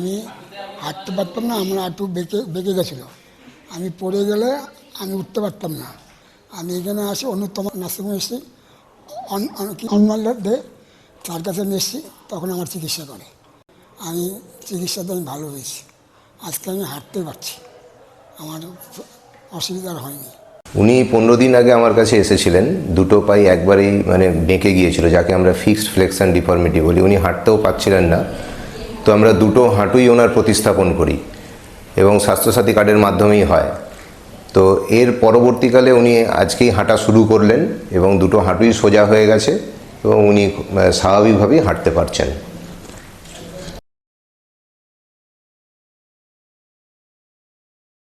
আমি হাঁটতে পারতাম না, আমার হাঁটু বেঁকে বেঁকে গেছিলো। আমি পড়ে গেলে আমি উঠতে পারতাম না। আমি এখানে আসি অন্যতম নার্সিংহোমে এসেছি, দে তার কাছে আমি এসেছি, তখন আমার চিকিৎসা করে। আমি চিকিৎসাতে আমি ভালো হয়েছি, আজকে আমি হাঁটতে পারছি, আমার অসুবিধা আর হয়নি। উনি 15 দিন আগে আমার কাছে এসেছিলেন, দুটো পাই একবারেই মানে বেঁকে গিয়েছিল, যাকে আমরা ফিক্সড ফ্লেক্সন ডিফর্মিটি বলি। উনি হাঁটতেও পারছিলেন না, তো আমরা দুটো হাঁটুই ওনার প্রতিস্থাপন করি এবং স্বাস্থ্যসাথী কার্ডের মাধ্যমেই হয়। তো এর পরবর্তীকালে উনি আজকেই হাঁটা শুরু করলেন এবং দুটো হাঁটুই সোজা হয়ে গেছে এবং উনি স্বাভাবিকভাবেই হাঁটতে পারছেন।